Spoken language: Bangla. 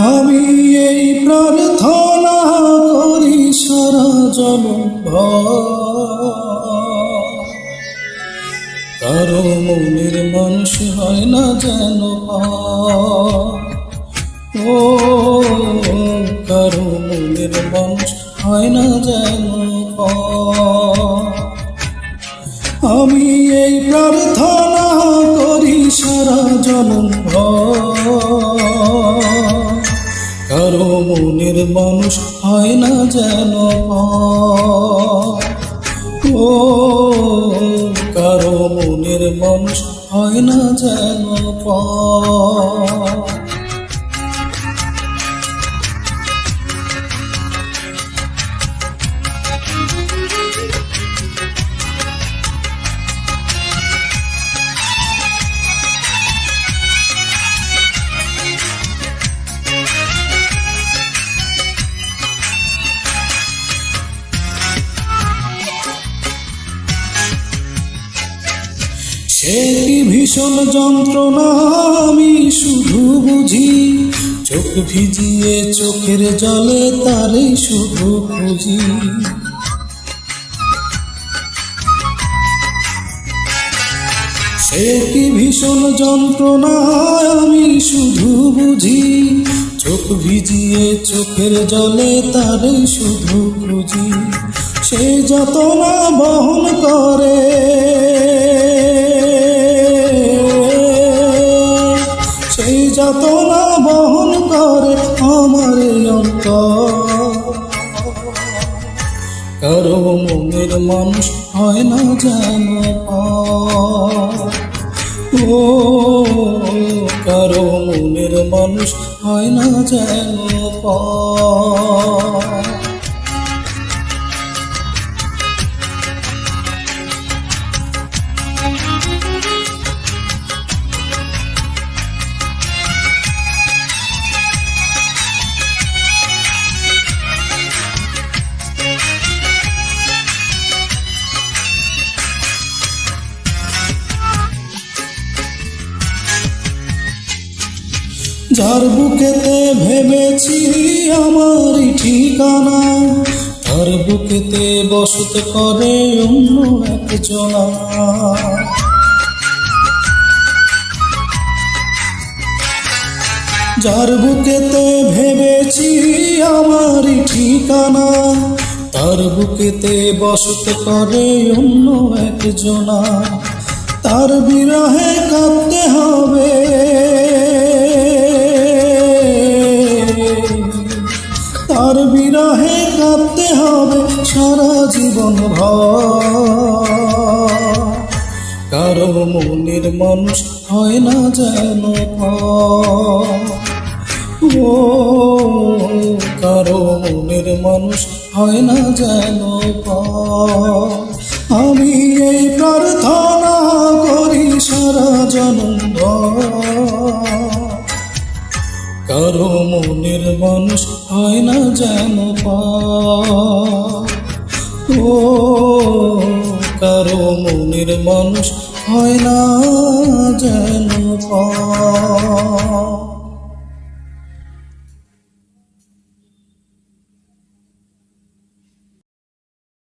আমি এই প্রার্থনা করি সারা জনম কারো মনের মানুষ হয় না যেন ও কারো মনের মানুষ হয় না যেন আমি এই প্রার্থনা করি সারা জনম কারো মনের মানুষ হয় না যেন ও কারো মনের মানুষ হয় না যেন সে কি ভীষণ যন্ত্রণা আমি শুধু বুঝি চোখ ভিজিয়ে চোখের জলে তারে শুধু খুঁজি সে কি ভীষণ যন্ত্রণা আমি শুধু বুঝি চোখ ভিজিয়ে চোখের জলে তারে শুধু খুঁজি সে যতনা বহন করে সেই যাতনা বহন করে আমার অন্তর কারো মনের মানুষ হয় না যেন ও কারো মনের মানুষ হয় না যেন যার বুকেতে ভেবেছি আমার ঠিকানা তার বুকেতে বসত করে অন্য একজনা যার বুকেতে ভেবেছি আমার ঠিকানা তার বুকেতে বসত করে অন্য একজনা তার বিরহে কাঁদতে হবে তার বিরহে কাঁদতে হবে সারা জীবন কারো মনের মানুষ হয় না যেন ও কারো মনের মানুষ হয় না যেন আমি এই প্রার্থনা করি সারা জনম কারো মনের মানুষ হয় না যেন ও কারো মনের মানুষ হয় না যেন